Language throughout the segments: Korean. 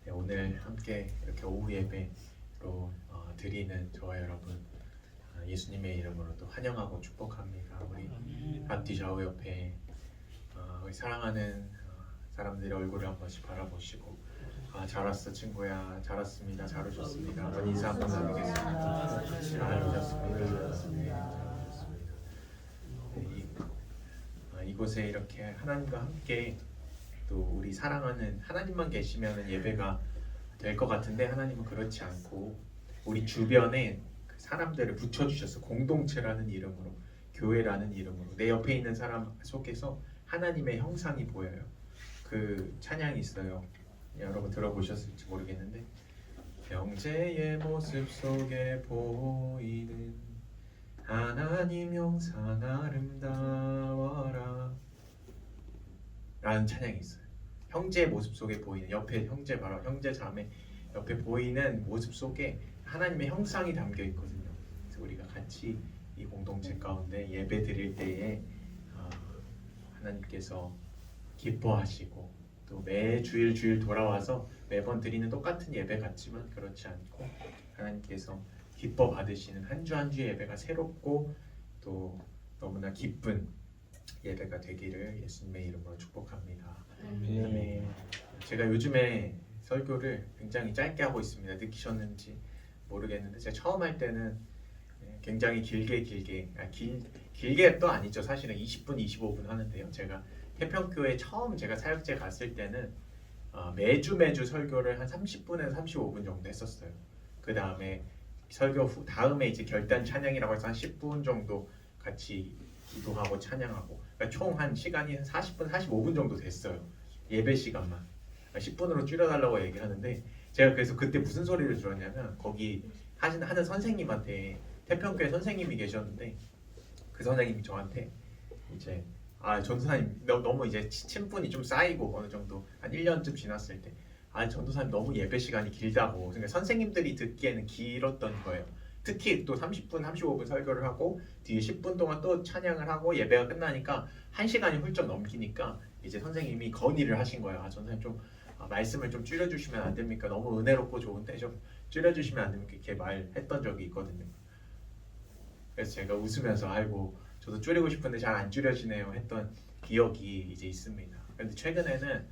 네, 오늘 함께 이렇게 오후 예배로 드리는 저와 여러분 예수님의 이름으로 또 환영하고 축복합니다. 우리 앞뒤 좌우 옆에 우리 사랑하는 사람들의 얼굴을 한 번씩 바라보시고 잘 왔어 친구야, 잘 왔습니다, 잘 오셨습니다. 한번 인사 한번 나누겠습니다. 잘 오셨습니다. 잘 오셨습니다. 이곳에 이렇게 하나님과 함께 또 우리 사랑하는 하나님만 계시면 예배가 될 것 같은데 하나님은 그렇지 않고 우리 주변에 그 사람들을 붙여주셔서 공동체라는 이름으로, 교회라는 이름으로 내 옆에 있는 사람 속에서 하나님의 형상이 보여요. 그 찬양이 있어요. 여러분 들어보셨을지 모르겠는데, 형제의 모습 속에 보이는 하나님 형상 아름다워라 라는 찬양이 있어요. 형제의 모습 속에 보이는, 옆에 형제, 바로 형제 자매 옆에 보이는 모습 속에 하나님의 형상이 담겨 있거든요. 그래서 우리가 같이 이 공동체 가운데 예배 드릴 때에 하나님께서 기뻐하시고 또 매 주일 돌아와서 매번 드리는 똑같은 예배 같지만 그렇지 않고 하나님께서 기뻐 받으시는 한 주 한 주의 예배가 새롭고 또 너무나 기쁜 예배가 되기를 예수님의 이름으로 축복합니다. 아멘. 제가 요즘에 설교를 굉장히 짧게 하고 있습니다. 느끼셨는지 모르겠는데 제가 처음 할 때는 굉장히 길게 또 아니죠. 사실은 20분, 25분 하는데요. 제가 태평교회 처음 제가 사역제 갔을 때는 매주 설교를 한 30분에서 35분 정도 했었어요. 그 다음에 설교 후 다음에 이제 결단 찬양이라고 해서 한 10분 정도 같이 기도하고 찬양하고, 그러니까 총 한 시간이 한 40분, 45분 정도 됐어요. 예배 시간만 10분으로 줄여달라고 얘기하는데, 제가 그래서 그때 무슨 소리를 들었냐면 거기 하는 선생님한테, 태평교회 선생님이 계셨는데 그 선생님이 저한테 이제 전도사님 너무 이제 친분이 좀 쌓이고 어느 정도 한 1년쯤 지났을 때 전도사님 너무 예배 시간이 길다고. 그러니까 선생님들이 듣기에는 길었던 거예요. 특히 또 30분, 35분 설교를 하고 뒤에 10분 동안 또 찬양을 하고 예배가 끝나니까 1시간이 훌쩍 넘기니까 이제 선생님이 건의를 하신 거예요. 전도사님 좀 말씀을 좀 줄여주시면 안 됩니까? 너무 은혜롭고 좋은데 좀 줄여주시면 안 됩니까? 이렇게 말했던 적이 있거든요. 그래서 제가 웃으면서 아이고 저도 줄이고 싶은데 잘 안 줄여지네요 했던 기억이 이제 있습니다. 근데 최근에는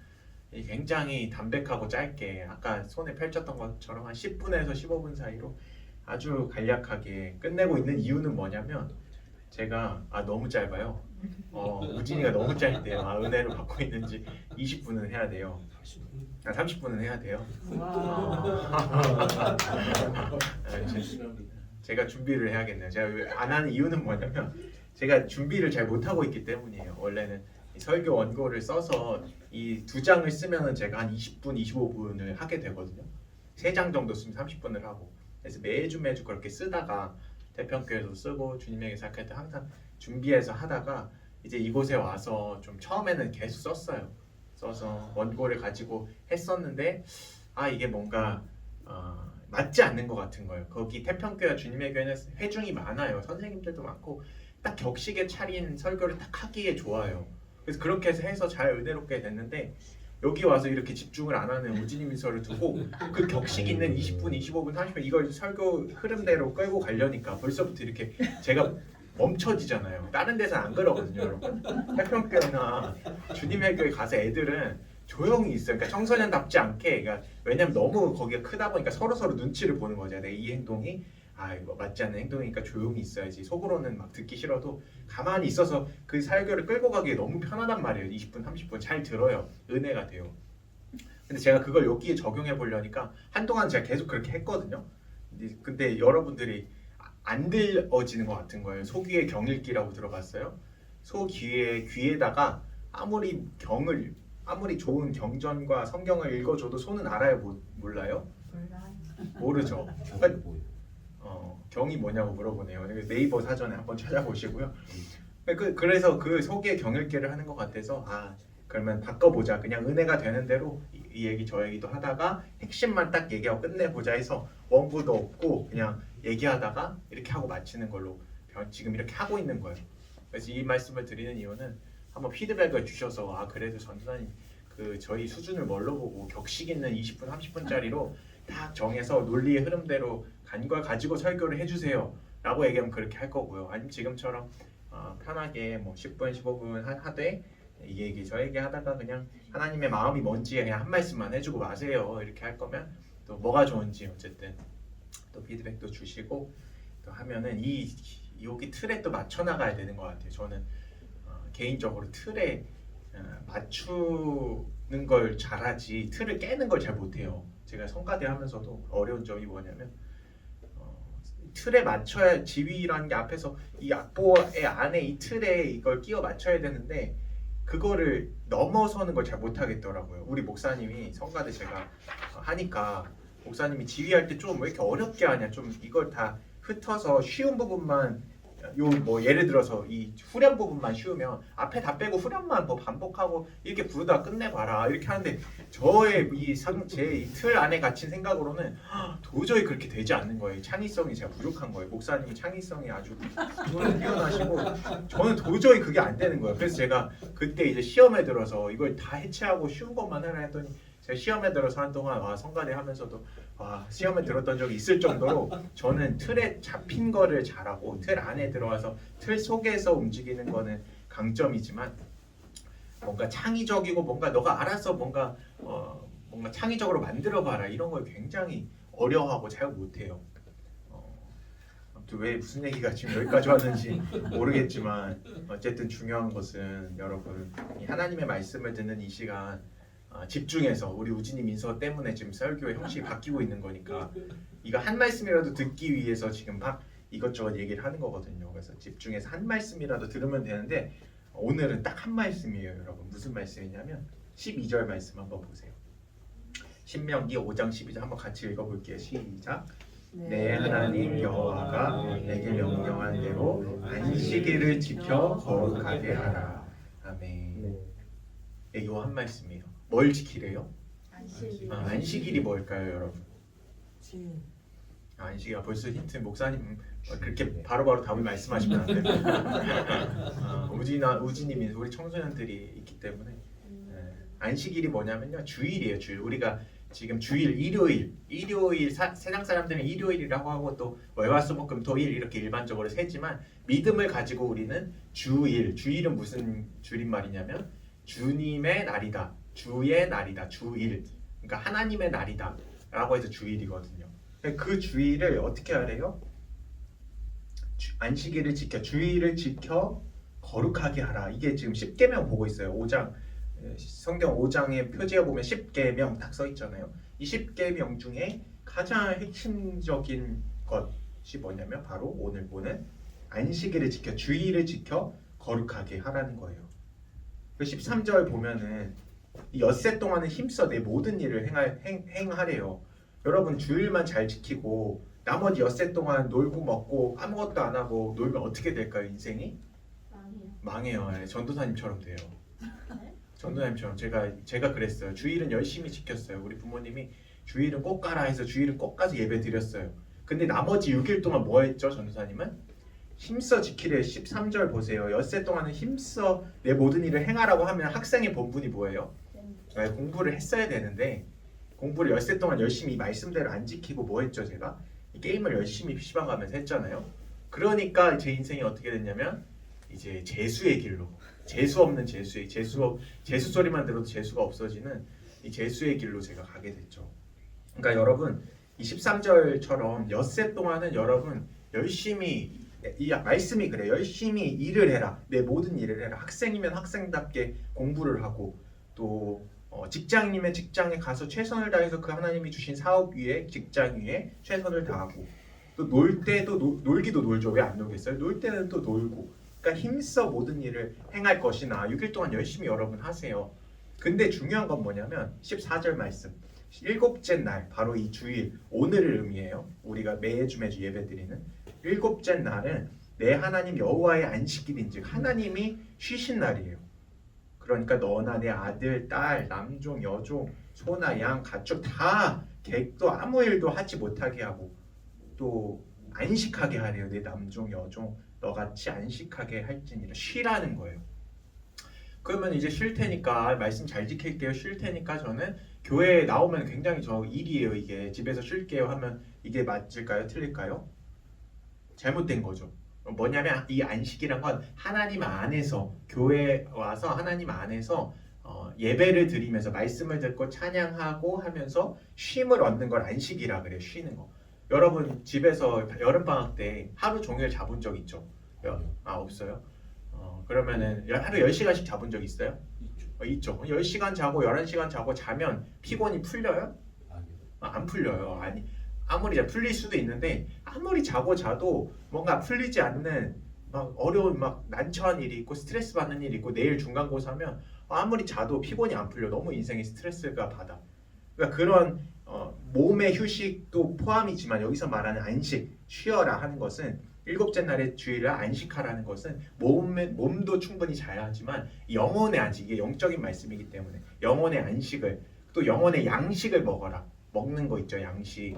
굉장히 담백하고 짧게 아까 손에 펼쳤던 것처럼 한 10분에서 15분 사이로 아주 간략하게 끝내고 있는 이유는 뭐냐면, 제가 너무 짧아요. 우진이가 너무 짧대요. 은혜를 받고 있는지 20분은 해야 돼요. 30분은 해야 돼요. 제가 준비를 해야겠네요. 제가 안 하는 이유는 뭐냐면 제가 준비를 잘 못하고 있기 때문이에요. 원래는 설교 원고를 써서 이 2장을 쓰면은 제가 한 20분, 25분을 하게 되거든요. 3장 정도 쓰면 30분을 하고. 그래서 매주 그렇게 쓰다가 태평교회에서 쓰고 주님에게 사역할 때 항상 준비해서 하다가 이제 이곳에 와서 좀 처음에는 계속 썼어요. 써서 원고를 가지고 했었는데 이게 뭔가 맞지 않는 것 같은 거예요. 거기 태평교회 주님의 교회는 회중이 많아요. 선생님들도 많고 딱 격식에 차린 설교를 딱 하기에 좋아요. 그래서 그렇게 해서 잘 은혜롭게 됐는데, 여기 와서 이렇게 집중을 안 하는 우진이 미서를 두고 그 격식 있는 20분, 25분, 30분 이걸 설교 흐름대로 끌고 가려니까 벌써부터 이렇게 제가 멈춰지잖아요. 다른 데서는 안 그러거든요, 여러분. 태평교회나 주님의 교회 가서 애들은 조용히 있어요. 그러니까 청소년답지 않게. 그러니까 왜냐면 너무 거기가 크다 보니까 서로 눈치를 보는 거죠. 내 이 행동이 이거 맞지 않는 행동이니까 조용히 있어야지. 속으로는 막 듣기 싫어도 가만히 있어서 그 설교를 끌고 가기에 너무 편하단 말이에요. 20분, 30분 잘 들어요. 은혜가 돼요. 근데 제가 그걸 여기에 적용해 보려니까 한동안 제가 계속 그렇게 했거든요. 근데 여러분들이 안 들어지는 것 같은 거예요. 소귀의 경읽기라고 들어봤어요? 귀에다가 아무리 좋은 경전과 성경을 읽어줘도 손은 알아요, 몰라요? 모르죠. 그러니까 경이 뭐냐고 물어보네요. 네이버 사전에 한번 찾아보시고요. 그래서 그 소기의 경읽기를 하는 것 같아서 그러면 바꿔보자. 그냥 은혜가 되는 대로 이 얘기 저 얘기도 하다가 핵심만 딱 얘기하고 끝내보자 해서 원고도 없고 그냥 얘기하다가 이렇게 하고 마치는 걸로 지금 이렇게 하고 있는 거예요. 그래서 이 말씀을 드리는 이유는 한번 피드백을 주셔서 그래도 전도사님 그 저희 수준을 뭘로 보고 격식 있는 20분 30분짜리로 딱 정해서 논리의 흐름대로 간 걸 가지고 설교를 해주세요 라고 얘기하면 그렇게 할 거고요. 아니면 지금처럼 편하게 뭐 10분 15분 하되 이 얘기 저 얘기 하다가 그냥 하나님의 마음이 뭔지 그냥 한 말씀만 해주고 마세요 이렇게 할 거면 또 뭐가 좋은지 어쨌든 또 피드백도 주시고 또 하면은 이 여기 틀에 또 맞춰 나가야 되는 것 같아요. 저는 개인적으로 틀에 맞추는 걸 잘하지 틀을 깨는 걸 잘 못해요. 제가 성가대 하면서도 어려운 점이 뭐냐면 틀에 맞춰야 지휘라는 게 앞에서 이 악보의 안에 이 틀에 이걸 끼워 맞춰야 되는데 그거를 넘어서는 걸 잘 못하겠더라고요. 우리 목사님이 성가대 제가 하니까 목사님이 지휘할 때 좀 왜 이렇게 어렵게 하냐, 좀 이걸 다 흩어서 쉬운 부분만 요 뭐 예를 들어서 이 후렴 부분만 쉬우면 앞에 다 빼고 후렴만 뭐 반복하고 이렇게 부르다 끝내봐라 이렇게 하는데 저의 제 틀 안에 갇힌 생각으로는 도저히 그렇게 되지 않는 거예요. 창의성이 제가 부족한 거예요. 목사님이 창의성이 아주 뛰어나시고 저는 도저히 그게 안 되는 거예요. 그래서 제가 그때 이제 시험에 들어서 이걸 다 해체하고 쉬운 것만 하라 했더니 제가 시험에 들어서 한동안 성가대 하면서도 시험에 들었던 적이 있을 정도로 저는 틀에 잡힌 거를 잘하고 틀 안에 들어와서 틀 속에서 움직이는 거는 강점이지만 뭔가 창의적이고 뭔가 너가 알아서 뭔가 창의적으로 만들어 봐라 이런 걸 굉장히 어려워하고 잘 못해요. 아무튼 왜 무슨 얘기가 지금 여기까지 왔는지 모르겠지만 어쨌든 중요한 것은 여러분 이 하나님의 말씀을 듣는 이 시간 집중해서 우리 우진이 인서 때문에 지금 설교의 형식이 바뀌고 있는 거니까 이거 한 말씀이라도 듣기 위해서 지금 막 이것저것 얘기를 하는 거거든요. 그래서 집중해서 한 말씀이라도 들으면 되는데 오늘은 딱 한 말씀이에요, 여러분. 무슨 말씀이냐면 12절 말씀 한번 보세요. 신명기 5장 12절 한번 같이 읽어볼게요. 시작. 내 하나님 여호와가 내게 명령한 대로 안식일을 지켜 거룩하게 하라. 아멘. 네, 이 한 말씀이에요. 뭘 지키래요? 안식일이 뭘까요, 여러분? 안식일 벌써 힌트. 목사님 그렇게 바로바로 답을 말씀하시면 안 돼요. 우진님이 우리 청소년들이 있기 때문에 안식일이 뭐냐면요, 주일이에요. 주일. 우리가 지금 주일, 일요일 세상 사람들은 일요일이라고 하고 또 월화수목금토일 이렇게 일반적으로 세지만 믿음을 가지고 우리는 주일은 무슨 줄임말이냐면 주님의 날이다, 주의 날이다, 주일. 그러니까 하나님의 날이다 라고 해서 주일이거든요. 그 주일을 어떻게 하래요? 안식일을 지켜, 주일을 지켜 거룩하게 하라. 이게 지금 10계명 보고 있어요. 5장 성경 5장의 표지에 보면 10계명 딱 써 있잖아요. 이 10계명 중에 가장 핵심적인 것이 뭐냐면 바로 오늘 보는 안식일을 지켜, 주일을 지켜 거룩하게 하라는 거예요. 13절 보면은 이 엿새 동안은 힘써 내 모든 일을 행하래요. 여러분 주일만 잘 지키고 나머지 엿새 동안 놀고 먹고 아무것도 안 하고 놀면 어떻게 될까요? 인생이? 망해요. 전도사님처럼 돼요. 전도사님처럼 제가 그랬어요. 주일은 열심히 지켰어요. 우리 부모님이 주일은 꼭 가라 해서 주일은 꼭 가서 예배 드렸어요. 근데 나머지 6일 동안 뭐 했죠? 전도사님은? 힘써 지키래. 13절 보세요. 엿새 동안은 힘써 내 모든 일을 행하라고 하면 학생의 본분이 뭐예요? 공부를 했어야 되는데 공부를 엿새 동안 열심히 이 말씀대로 안 지키고 뭐 했죠? 제가 이 게임을 열심히 PC방 가면서 했잖아요. 그러니까 제 인생이 어떻게 됐냐면 이제 재수의 길로, 재수 없는 재수 소리만 들어도 재수가 없어지는 이 재수의 길로 제가 가게 됐죠. 그러니까 여러분 이 13절처럼 엿새 동안은 여러분 열심히, 이 말씀이 그래, 열심히 일을 해라. 내 모든 일을 해라. 학생이면 학생답게 공부를 하고 또 직장이면 직장에 가서 최선을 다해서 그 하나님이 주신 사업 위에, 직장 위에 최선을 다하고 또 놀 때도 놀기도 놀죠. 왜 안 놀겠어요? 놀 때는 또 놀고. 그러니까 힘써 모든 일을 행할 것이나 6일 동안 열심히 여러분 하세요. 근데 중요한 건 뭐냐면 14절 말씀, 일곱째 날, 바로 이 주일, 오늘을 의미해요. 우리가 매주 예배드리는 일곱째 날은 내 하나님 여호와의 안식일인즉 하나님이 쉬신 날이에요. 그러니까 너나 내 아들, 딸, 남종, 여종, 소나 양, 가축 다 객도 아무 일도 하지 못하게 하고 또 안식하게 하래요. 내 남종, 여종 너같이 안식하게 할지니라. 쉬라는 거예요. 그러면 이제 쉴 테니까 말씀 잘 지킬게요. 쉴 테니까 저는 교회에 나오면 굉장히 저 일이에요. 이게 집에서 쉴게요 하면 이게 맞을까요? 틀릴까요? 잘못된 거죠. 뭐냐면 이 안식이란 건 하나님 안에서 교회에 와서 하나님 안에서 예배를 드리면서 말씀을 듣고 찬양하고 하면서 쉼을 얻는 걸 안식이라 그래요. 쉬는 거. 여러분 집에서 여름방학 때 하루 종일 자본 적 있죠? 없어요? 그러면은 하루 10시간씩 자본 적 있어요? 있죠. 10시간 자고 11시간 자고 자면 피곤이 풀려요? 안 풀려요. 아니 아무리 풀릴 수도 있는데 아무리 자고 자도 뭔가 풀리지 않는 막 어려운 막 난처한 일이 있고 스트레스 받는 일이 있고 내일 중간고사면 아무리 자도 피곤이 안 풀려. 너무 인생이 스트레스가 받아. 그러니까 그런 몸의 휴식도 포함이지만 여기서 말하는 안식, 쉬어라 하는 것은 일곱째 날의 주일을 안식하라는 것은 몸도 충분히 자야 하지만 영혼의 안식, 이게 영적인 말씀이기 때문에 영혼의 안식을 또 영혼의 양식을 먹어라. 먹는 거 있죠, 양식.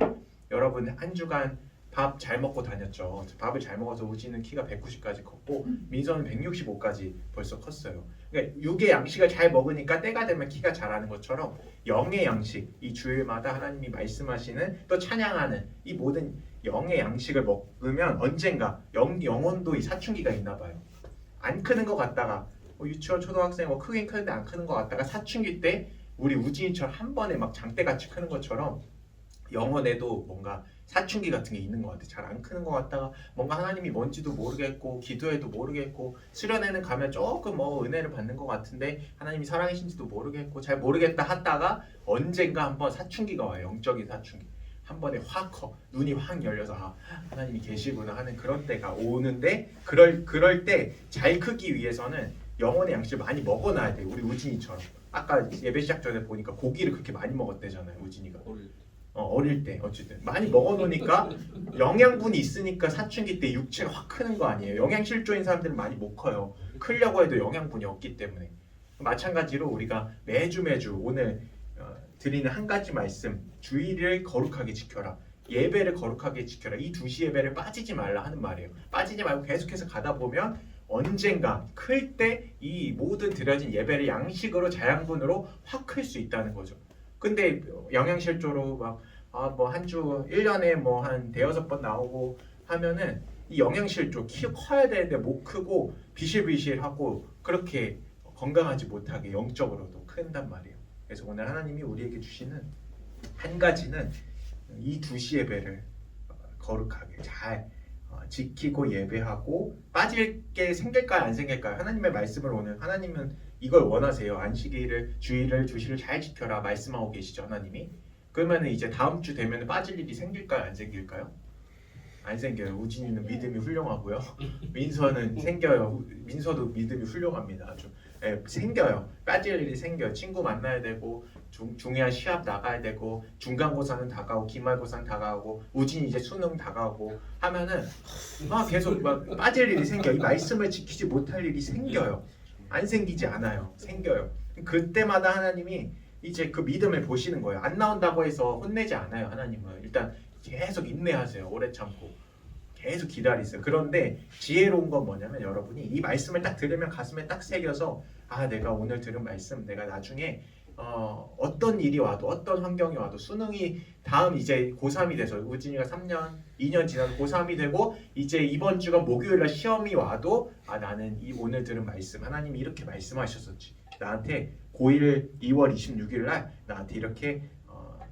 여러분 한 주간 밥 잘 먹고 다녔죠. 밥을 잘 먹어서 우지는 키가 190까지 컸고 민서는 165까지 벌써 컸어요. 그러니까 육의 양식을 잘 먹으니까 때가 되면 키가 자라는 것처럼 영의 양식, 이 주일마다 하나님이 말씀하시는 또 찬양하는 이 모든 영의 양식을 먹으면 언젠가 영혼도 이 사춘기가 있나 봐요. 안 크는 것 같다가 유치원 초등학생 크긴 크는데 안 크는 것 같다가 사춘기 때 우리 우진이처럼 한 번에 막 장대같이 크는 것처럼 영혼에도 뭔가 사춘기 같은 게 있는 것 같아. 잘 안 크는 것 같다가 뭔가 하나님이 뭔지도 모르겠고 기도해도 모르겠고 수련회는 가면 조금 은혜를 받는 것 같은데 하나님이 사랑이신지도 모르겠고 잘 모르겠다 하다가 언젠가 한번 사춘기가 와요. 영적인 사춘기. 한 번에 확 커. 눈이 확 열려서 하나님이 계시구나 하는 그런 때가 오는데 그럴 때 잘 크기 위해서는 영혼의 양식을 많이 먹어놔야 돼요. 우리 우진이처럼. 아까 예배 시작 전에 보니까 고기를 그렇게 많이 먹었대잖아요. 우진이가. 어릴 때 어쨌든 많이 먹어놓으니까 영양분이 있으니까 사춘기 때 육체가 확 크는 거 아니에요. 영양실조인 사람들은 많이 못 커요. 크려고 해도 영양분이 없기 때문에. 마찬가지로 우리가 매주 오늘 드리는 한 가지 말씀, 주일을 거룩하게 지켜라. 예배를 거룩하게 지켜라. 이 2시 예배를 빠지지 말라 하는 말이에요. 빠지지 말고 계속해서 가다 보면 언젠가 클 때 이 모든 드려진 예배를 양식으로 자양분으로 확 클 수 있다는 거죠. 근데 영양실조로 막 뭐 한 주 1년에 뭐 한 대여섯 번 나오고 하면은 이 영양실조 커야 되는데 못 크고 비실비실하고 그렇게 건강하지 못하게 영적으로도 큰단 말이에요. 그래서 오늘 하나님이 우리에게 주시는 한 가지는 이 2시 예배를 거룩하게 잘 지키고 예배하고 빠질 게 생길까요 안 생길까요? 하나님의 말씀을 오늘 하나님은 이걸 원하세요. 안식일을 주일을 2시를 잘 지켜라 말씀하고 계시죠 하나님이. 그러면 이제 다음 주 되면 빠질 일이 생길까요 안 생길까요? 안 생겨요. 우진이는 믿음이 훌륭하고요. 민서는 생겨요. 민서도 믿음이 훌륭합니다. 아주 생겨요. 빠질 일이 생겨요. 친구 만나야 되고 중요한 시합 나가야 되고 중간고사는 다가오고 기말고사는 다가오고 우진이 이제 수능 다가오고 하면은 막 계속 막 빠질 일이 생겨요. 이 말씀을 지키지 못할 일이 생겨요. 안 생기지 않아요. 생겨요. 그때마다 하나님이 이제 그 믿음을 보시는 거예요. 안 나온다고 해서 혼내지 않아요. 하나님은 일단 계속 인내하세요. 오래 참고 계속 기다리세요. 그런데 지혜로운 건 뭐냐면 여러분이 이 말씀을 딱 들으면 가슴에 딱 새겨서 내가 오늘 들은 말씀 내가 나중에 어떤 일이 와도 어떤 환경이 와도 수능이 다음 이제 고3이 돼서 우진이가 2년 지나서 고3이 되고 이제 이번 주가 목요일날 시험이 와도 나는 이 오늘 들은 말씀 하나님이 이렇게 말씀하셨었지. 나한테 고1 2월 26일 날 나한테 이렇게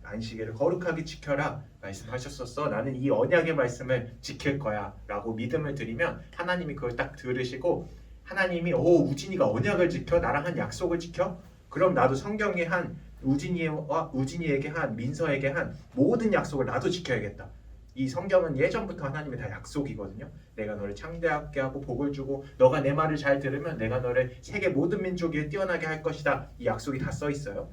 안식일을 거룩하게 지켜라 말씀하셨었어. 나는 이 언약의 말씀을 지킬 거야 라고 믿음을 드리면 하나님이 그걸 딱 들으시고 하나님이 우진이가 언약을 지켜? 나랑 한 약속을 지켜? 그럼 나도 성경에 한 우진이에게 한 민서에게 한 모든 약속을 나도 지켜야겠다. 이 성경은 예전부터 하나님의 다 약속이거든요. 내가 너를 창대하게 하고 복을 주고 너가 내 말을 잘 들으면 내가 너를 세계 모든 민족 위에 뛰어나게 할 것이다. 이 약속이 다 써 있어요.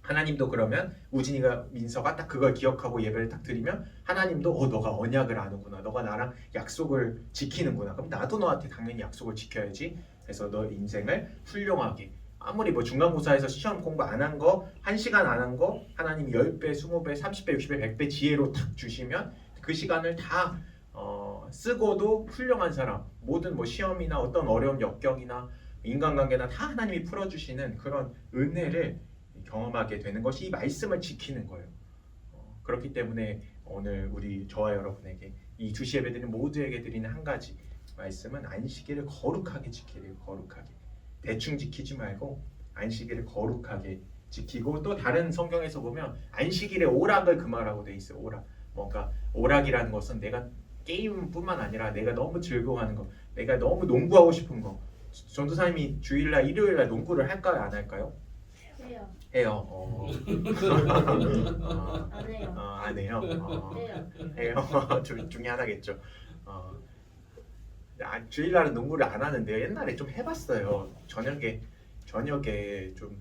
하나님도 그러면 우진이가 민서가 딱 그걸 기억하고 예배를 딱 드리면 하나님도 너가 언약을 아는구나. 너가 나랑 약속을 지키는구나. 그럼 나도 너한테 당연히 약속을 지켜야지. 그래서 너 인생을 훌륭하게 아무리 뭐 중간고사에서 시험 공부 안 한 거 1시간 안 한 거 하나님이 10배, 20배, 30배, 60배, 100배 지혜로 탁 주시면 그 시간을 다 쓰고도 훌륭한 사람 모든 뭐 시험이나 어떤 어려운 역경이나 인간관계나 다 하나님이 풀어주시는 그런 은혜를 경험하게 되는 것이 이 말씀을 지키는 거예요. 그렇기 때문에 오늘 저와 여러분에게 이 2시 예배드리는 모두에게 드리는 한 가지 말씀은 안식일을 거룩하게 지키래요. 거룩하게. 대충 지키지 말고 안식일을 거룩하게 지키고, 또 다른 성경에서 보면 안식일에 오락을 금하라고 돼 있어요. 오락. 뭔가 오락이라는 것은 내가 게임뿐만 아니라 내가 너무 즐거워하는 거, 내가 너무 농구하고 싶은 거. 전도사님이 주일날 일요일날 농구를 할까요, 안 할까요? 해요. 해요. 안 해요. 안 해요. 해요. 해요. 둘 중에 하나겠죠. 주일날은 농구를 안 하는데요. 옛날에 좀 해봤어요. 저녁에 좀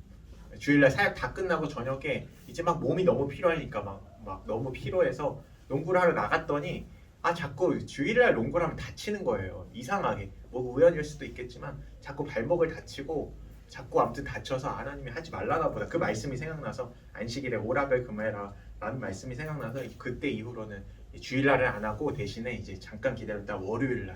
주일날 사역 다 끝나고 저녁에 이제 막 몸이 너무 피로하니까 막 너무 피로해서 농구를 하러 나갔더니 자꾸 주일날 농구를 하면 다치는 거예요. 이상하게. 뭐 우연일 수도 있겠지만 자꾸 발목을 다치고 자꾸 아무튼 다쳐서 하나님이 하지 말라나 보다. 그 말씀이 생각나서 안식일에 오락을 금해라 라는 말씀이 생각나서 그때 이후로는 주일날을 안 하고 대신에 이제 잠깐 기다렸다 월요일날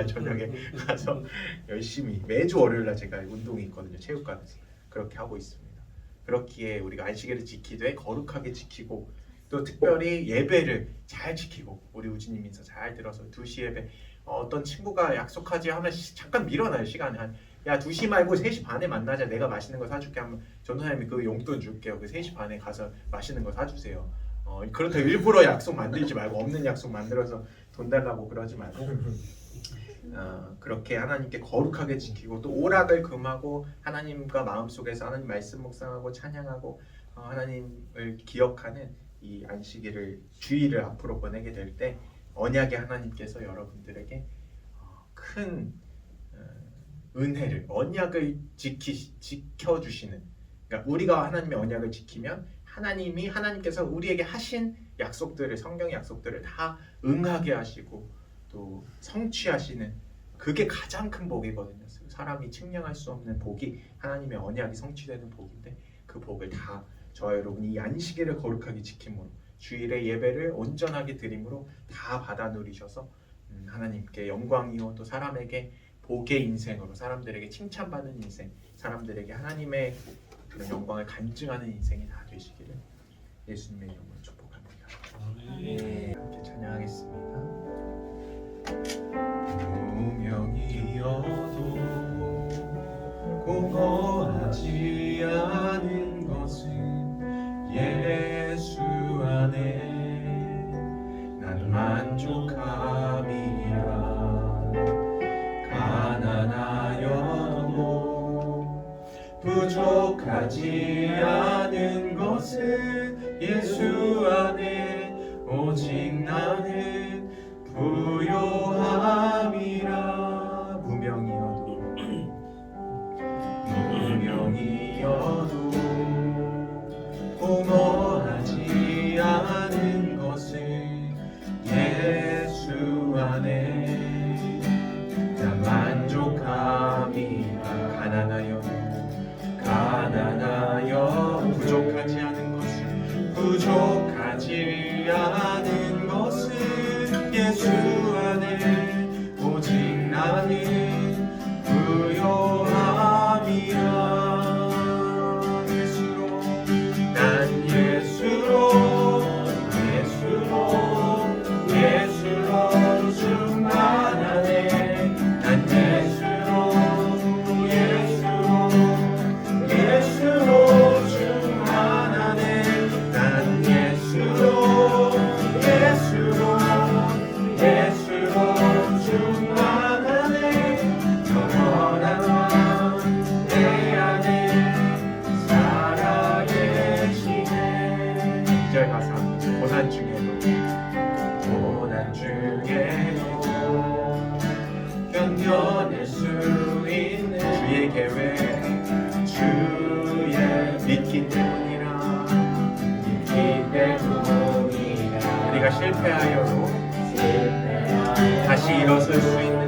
저녁에 가서 열심히 매주 월요일날 제가 운동이 있거든요. 체육관에서 그렇게 하고 있습니다. 그렇기에 우리가 안식일을 지키되 거룩하게 지키고, 또 특별히 예배를 잘 지키고, 우리 우진님 인사 잘 들어서 2시 예배 어떤 친구가 약속하지 하면 잠깐 밀어놔요. 시간을 야 2시 말고 3시 반에 만나자, 내가 맛있는 거 사줄게 하면 전도사님이 그 용돈 줄게요. 그 3시 반에 가서 맛있는 거 사주세요. 그렇다고 일부러 약속 만들지 말고, 없는 약속 만들어서 돈 달라고 그러지 말고 그렇게 하나님께 거룩하게 지키고, 또 오락을 금하고 하나님과 마음속에서 하나님 말씀 묵상하고 찬양하고 하나님을 기억하는 이 안식일을 주일을 앞으로 보내게 될 때 언약의 하나님께서 여러분들에게 큰 은혜를, 언약을 지켜주시는, 그러니까 우리가 하나님의 언약을 지키면 하나님께서 우리에게 하신 약속들을, 성경의 약속들을 다 응하게 하시고 또 성취하시는, 그게 가장 큰 복이거든요. 사람이 측량할 수 없는 복이 하나님의 언약이 성취되는 복인데, 그 복을 다 저와 여러분이 이 안식일을 거룩하게 지킴으로, 주일의 예배를 온전하게 드림으로 다 받아 누리셔서 하나님께 영광이요 또 사람에게 복의 인생으로, 사람들에게 칭찬받는 인생, 사람들에게 하나님의 그런 영광을 간증하는 인생이 다 되시기를 예수님의 이름으로 축복합니다. 함께 찬양하겠습니다. 무명이어도 공허하지 않은 것은 예수 안에 난 만족함이라. 가난하여도 부족하지 않은 것은 예수 안에 오직 나는 부요함이라. 무명이어도 공허하지 않은 것은 예수 안에 난 만족함이라. 가난하여 부족하지 않은 것은 예수 안에 오직 나는 부요함이라. 예수로 충만하네. 난 예수로 충만하네. 난 예수로 충만하네. 영원한 왕 내 안에 살아계시네. 2절 가사. 고난 중에도 견뎌낼 수 있는 주의 계획, 주의 믿기 때문이라. 우리가 실패하여도 다시 일어설 수 있는